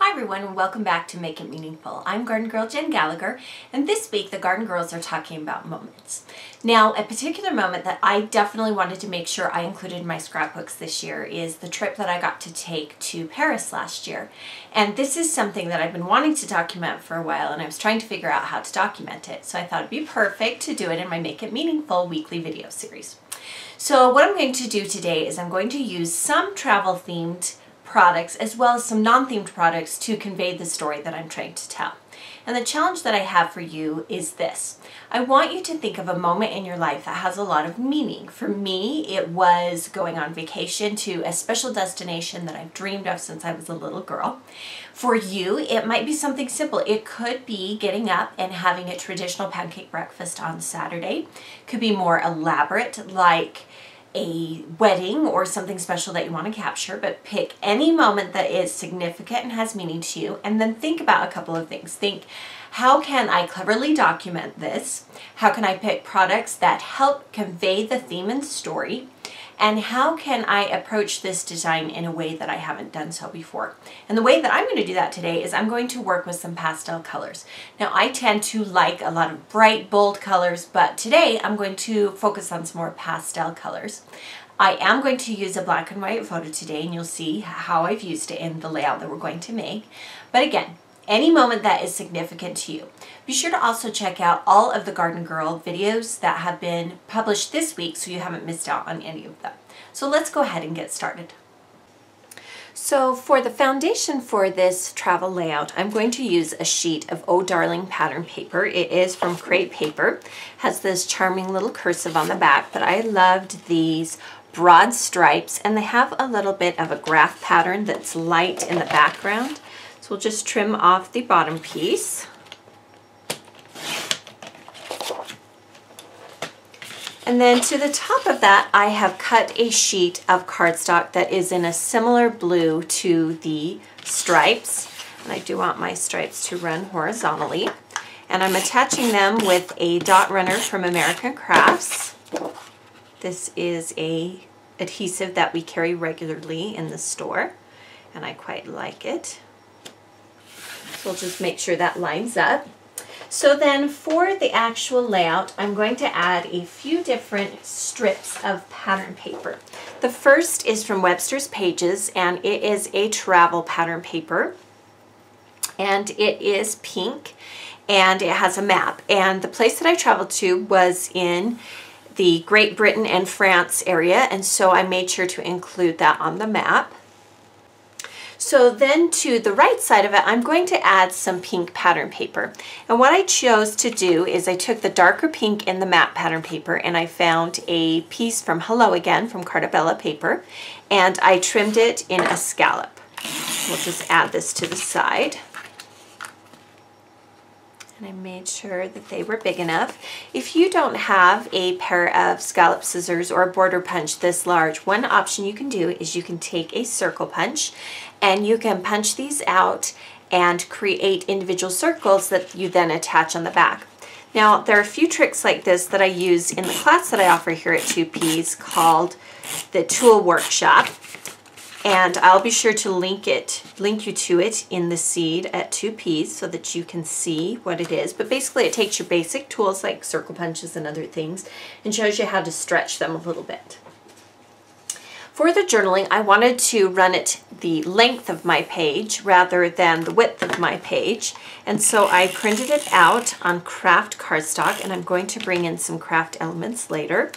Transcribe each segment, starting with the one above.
Hi everyone and welcome back to Make It Meaningful. I'm Garden Girl Jen Gallagher, and this week the Garden Girls are talking about moments. Now, a particular moment that I definitely wanted to make sure I included in my scrapbooks this year is the trip that I got to take to Paris last year. And this is something that I've been wanting to document for a while, and I was trying to figure out how to document it. So I thought it'd be perfect to do it in my Make It Meaningful weekly video series. So what I'm going to do today is I'm going to use some travel themed products as well as some non-themed products to convey the story that I'm trying to tell. And the challenge that I have for you is this. I want you to think of a moment in your life that has a lot of meaning. For me, it was going on vacation to a special destination that I've dreamed of since I was a little girl. For you, it might be something simple. It could be getting up and having a traditional pancake breakfast on Saturday. It could be more elaborate, like a wedding or something special that you want to capture, but pick any moment that is significant and has meaning to you, and then think about a couple of things. Think, how can I cleverly document this? How can I pick products that help convey the theme and story? And how can I approach this design in a way that I haven't done so before? And the way that I'm going to do that today is I'm going to work with some pastel colors. Now, I tend to like a lot of bright, bold colors, but today I'm going to focus on some more pastel colors. I am going to use a black and white photo today, and you'll see how I've used it in the layout that we're going to make. But again, any moment that is significant to you. Be sure to also check out all of the Garden Girl videos that have been published this week so you haven't missed out on any of them. So let's go ahead and get started. So for the foundation for this travel layout, I'm going to use a sheet of Oh Darling pattern paper. It is from Create Paper. Has this charming little cursive on the back, but I loved these broad stripes, and they have a little bit of a graph pattern that's light in the background. So we'll just trim off the bottom piece. And then to the top of that, I have cut a sheet of cardstock that is in a similar blue to the stripes. And I do want my stripes to run horizontally. And I'm attaching them with a dot runner from American Crafts. This is a adhesive that we carry regularly in the store, and I quite like it. So we'll just make sure that lines up. So then for the actual layout, I'm going to add a few different strips of pattern paper. The first is from Webster's Pages, and it is a travel pattern paper. And it is pink, and it has a map. And the place that I traveled to was in the Great Britain and France area, and so I made sure to include that on the map. So then to the right side of it, I'm going to add some pink pattern paper. And what I chose to do is I took the darker pink in the matte pattern paper, and I found a piece from Hello Again from Cartabella paper, and I trimmed it in a scallop. We'll just add this to the side. And I made sure that they were big enough. If you don't have a pair of scallop scissors or a border punch this large, one option you can do is you can take a circle punch, and you can punch these out and create individual circles that you then attach on the back. Now, there are a few tricks like this that I use in the class that I offer here at 2Ps called the Tool Workshop. And I'll be sure to link you to it in the seed at 2Ps so that you can see what it is. But basically it takes your basic tools like circle punches and other things and shows you how to stretch them a little bit. For the journaling, I wanted to run it the length of my page rather than the width of my page. And so I printed it out on craft cardstock, and I'm going to bring in some craft elements later.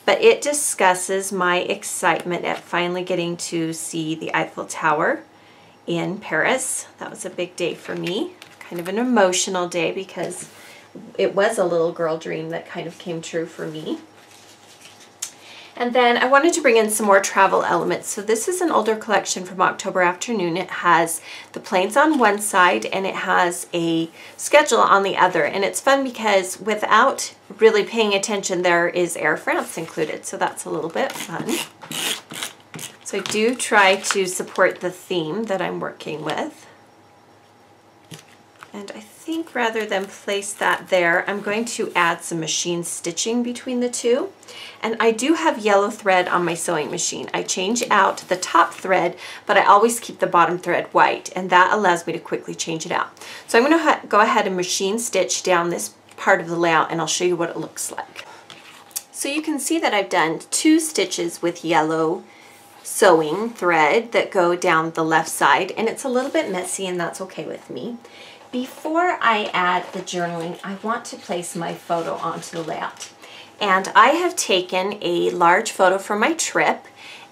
But it discusses my excitement at finally getting to see the Eiffel Tower in Paris. That was a big day for me, kind of an emotional day because it was a little girl dream that kind of came true for me. And then I wanted to bring in some more travel elements. So this is an older collection from October Afternoon. It has the planes on one side and it has a schedule on the other. And it's fun because without really paying attention, there is Air France included. So that's a little bit fun. So I do try to support the theme that I'm working with. And I think rather than place that there, I'm going to add some machine stitching between the two. And I do have yellow thread on my sewing machine. I change out the top thread, but I always keep the bottom thread white, and that allows me to quickly change it out. So I'm going to go ahead and machine stitch down this part of the layout, and I'll show you what it looks like. So you can see that I've done 2 stitches with yellow sewing thread that go down the left side, and it's a little bit messy, and that's okay with me. Before I add the journaling, I want to place my photo onto the layout. And I have taken a large photo from my trip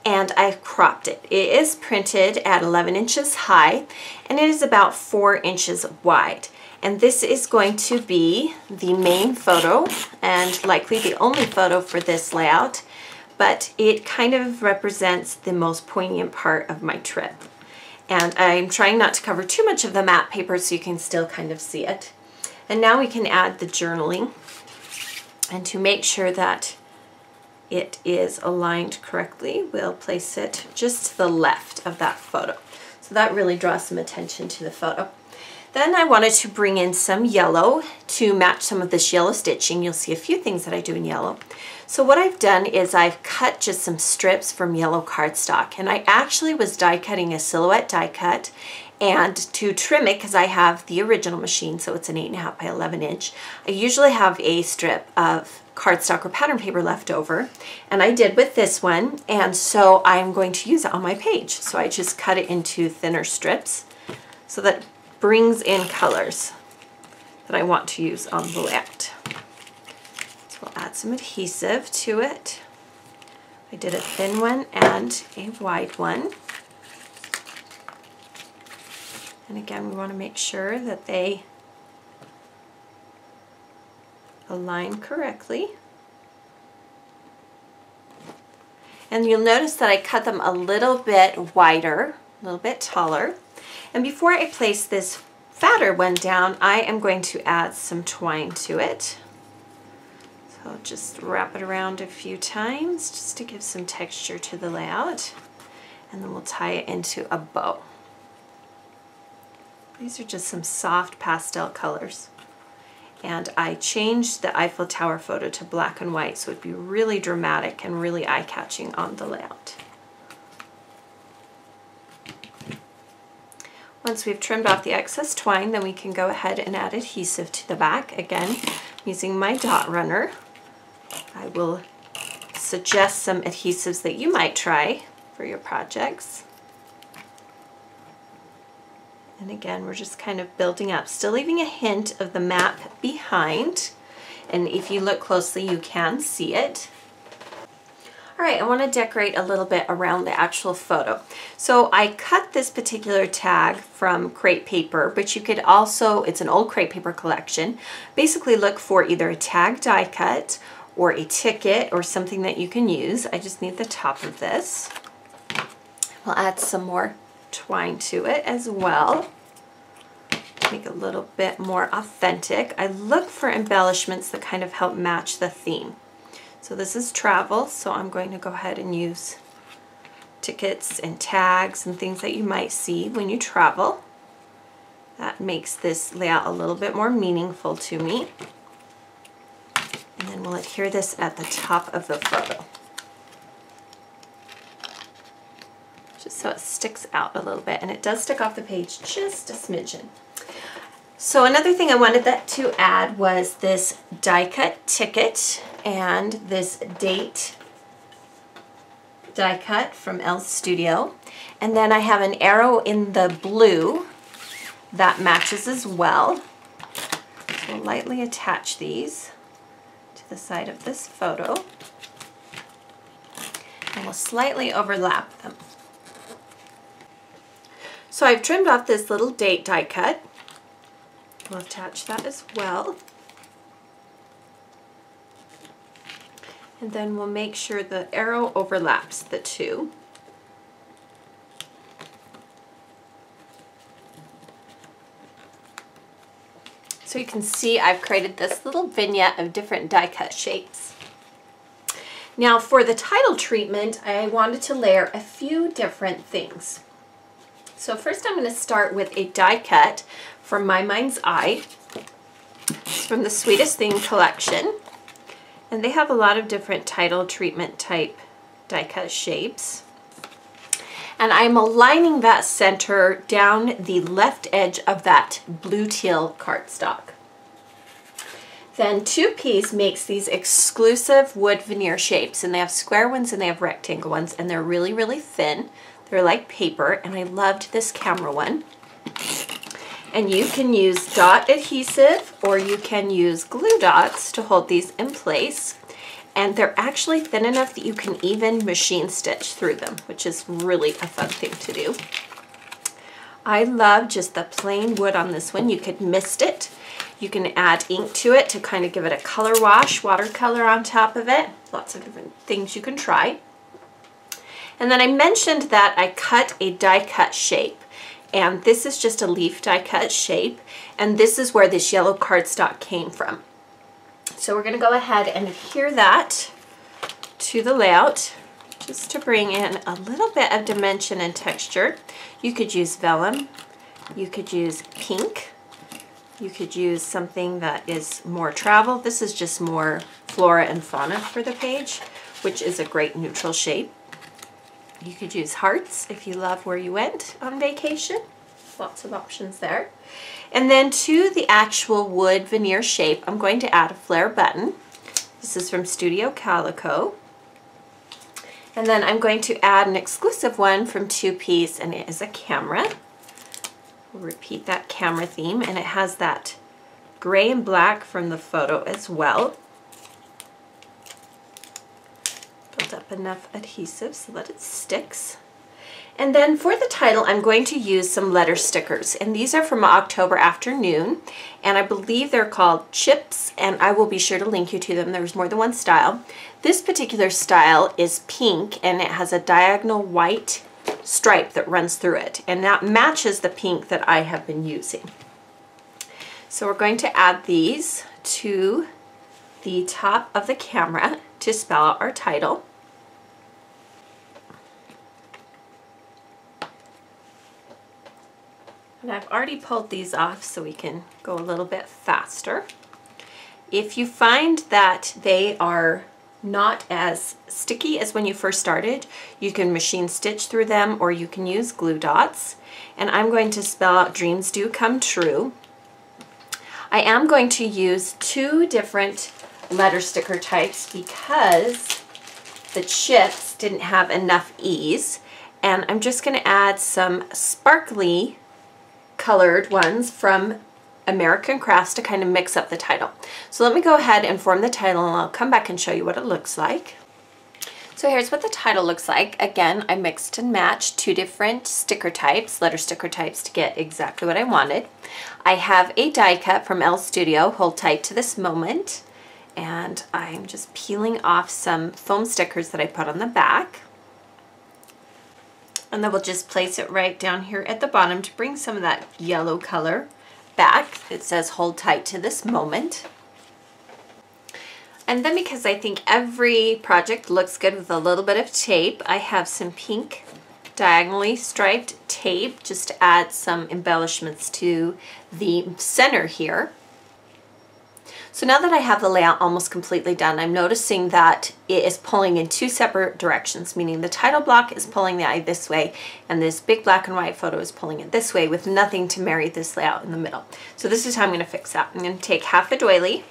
and I've cropped it. It is printed at 11 inches high and it is about 4 inches wide. And this is going to be the main photo and likely the only photo for this layout, but it kind of represents the most poignant part of my trip. And I'm trying not to cover too much of the matte paper so you can still kind of see it. And now we can add the journaling. And to make sure that it is aligned correctly, we'll place it just to the left of that photo. So that really draws some attention to the photo. Then I wanted to bring in some yellow to match some of this yellow stitching. You'll see a few things that I do in yellow. So what I've done is I've cut just some strips from yellow cardstock, and I actually was die cutting a silhouette die cut, and to trim it, because I have the original machine, so it's an 8.5 by 11 inch, I usually have a strip of cardstock or pattern paper left over, and I did with this one, and so I'm going to use it on my page. So I just cut it into thinner strips so that it brings in colors that I want to use on the layout. So we'll add some adhesive to it. I did a thin one and a wide one. And again, we want to make sure that they align correctly. And you'll notice that I cut them a little bit wider, a little bit taller. And before I place this fatter one down, I am going to add some twine to it. So I'll just wrap it around a few times just to give some texture to the layout. And then we'll tie it into a bow. These are just some soft pastel colors. And I changed the Eiffel Tower photo to black and white so it'd be really dramatic and really eye-catching on the layout. Once we've trimmed off the excess twine, then we can go ahead and add adhesive to the back. Again, using my dot runner. I will suggest some adhesives that you might try for your projects. And again, we're just kind of building up, still leaving a hint of the map behind. And if you look closely, you can see it. All right, I want to decorate a little bit around the actual photo. So I cut this particular tag from crepe paper, but you could also, it's an old crepe paper collection. Basically look for either a tag die cut or a ticket or something that you can use. I just need the top of this. We'll add some more twine to it as well. Make it a little bit more authentic. I look for embellishments that kind of help match the theme. So this is travel, so I'm going to go ahead and use tickets and tags and things that you might see when you travel. That makes this layout a little bit more meaningful to me. And then we'll adhere this at the top of the photo, just so it sticks out a little bit, and it does stick off the page just a smidgen. So another thing I wanted to add was this die cut ticket and this date die cut from Elle's Studio. And then I have an arrow in the blue that matches as well. So we'll lightly attach these to the side of this photo. And we'll slightly overlap them. So I've trimmed off this little date die cut. We'll attach that as well. And then we'll make sure the arrow overlaps the two. So you can see I've created this little vignette of different die cut shapes. Now for the title treatment, I wanted to layer a few different things. So first I'm going to start with a die cut from My Mind's Eye. It's from the Sweetest Thing collection. And they have a lot of different title treatment type die cut shapes. And I'm aligning that center down the left edge of that blue teal cardstock. Then 2Piece makes these exclusive wood veneer shapes, and they have square ones and they have rectangle ones, and they're really, really thin. They're like paper, and I loved this camera one. And you can use dot adhesive or you can use glue dots to hold these in place. And they're actually thin enough that you can even machine stitch through them, which is really a fun thing to do. I love just the plain wood on this one. You could mist it. You can add ink to it to kind of give it a color wash, watercolor on top of it. Lots of different things you can try. And then I mentioned that I cut a die cut shape. And this is just a leaf die cut shape. And this is where this yellow cardstock came from. So we're going to go ahead and adhere that to the layout just to bring in a little bit of dimension and texture. You could use vellum. You could use pink. You could use something that is more travel. This is just more flora and fauna for the page, which is a great neutral shape. You could use hearts if you love where you went on vacation. Lots of options there. And then to the actual wood veneer shape, I'm going to add a flare button. This is from Studio Calico. And then I'm going to add an exclusive one from 2Piece, and it is a camera. We'll repeat that camera theme, and it has that gray and black from the photo as well. Build up enough adhesive so that it sticks. And then for the title, I'm going to use some letter stickers, and these are from October Afternoon, and I believe they're called Chips, and I will be sure to link you to them. There's more than one style. This particular style is pink, and it has a diagonal white stripe that runs through it, and that matches the pink that I have been using. So we're going to add these to the top of the camera to spell out our title. And I've already pulled these off so we can go a little bit faster. If you find that they are not as sticky as when you first started, you can machine stitch through them or you can use glue dots. And I'm going to spell out Dreams Do Come True. I am going to use 2 different letter sticker types because the chips didn't have enough ease. And I'm just going to add some sparkly colored ones from American Crafts to kind of mix up the title. So let me go ahead and form the title, and I'll come back and show you what it looks like. So here's what the title looks like. Again, I mixed and matched 2 different sticker types, letter sticker types, to get exactly what I wanted. I have a die cut from Elle Studio, hold tight to this moment, and I'm just peeling off some foam stickers that I put on the back. And then we'll just place it right down here at the bottom to bring some of that yellow color back. It says hold tight to this moment. And then because I think every project looks good with a little bit of tape, I have some pink diagonally striped tape just to add some embellishments to the center here. So now that I have the layout almost completely done, I'm noticing that it is pulling in 2 separate directions, meaning the title block is pulling the eye this way, and this big black and white photo is pulling it this way with nothing to marry this layout in the middle. So this is how I'm going to fix that. I'm going to take half a doily,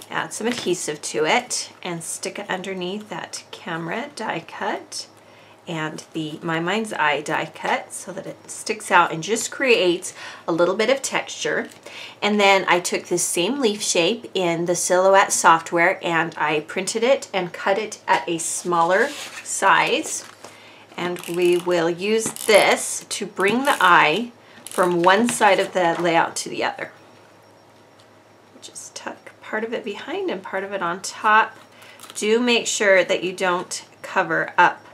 add some adhesive to it, and stick it underneath that camera die cut and the My Mind's Eye die cut so that it sticks out and just creates a little bit of texture. And then I took this same leaf shape in the Silhouette software and I printed it and cut it at a smaller size. And we will use this to bring the eye from one side of the layout to the other. Just tuck part of it behind and part of it on top. Do make sure that you don't cover up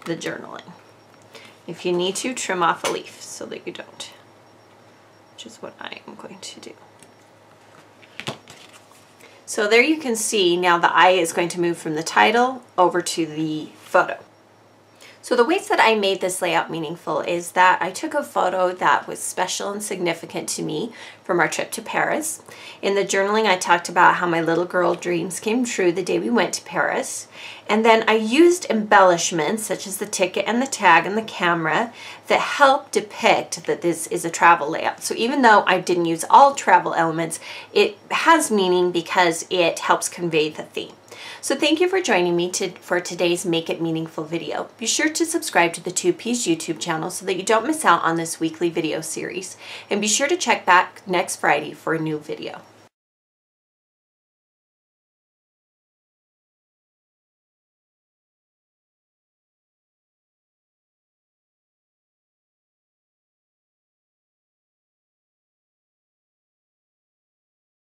the journaling. If you need to, trim off a leaf so that you don't, which is what I am going to do. So there you can see now the eye is going to move from the title over to the photo. So the ways that I made this layout meaningful is that I took a photo that was special and significant to me from our trip to Paris. In the journaling, I talked about how my little girl dreams came true the day we went to Paris. And then I used embellishments such as the ticket and the tag and the camera that help depict that this is a travel layout. So even though I didn't use all travel elements, it has meaning because it helps convey the theme. So thank you for joining me for today's Make It Meaningful video. Be sure to subscribe to the 2Ps YouTube channel so that you don't miss out on this weekly video series. And be sure to check back next Friday for a new video.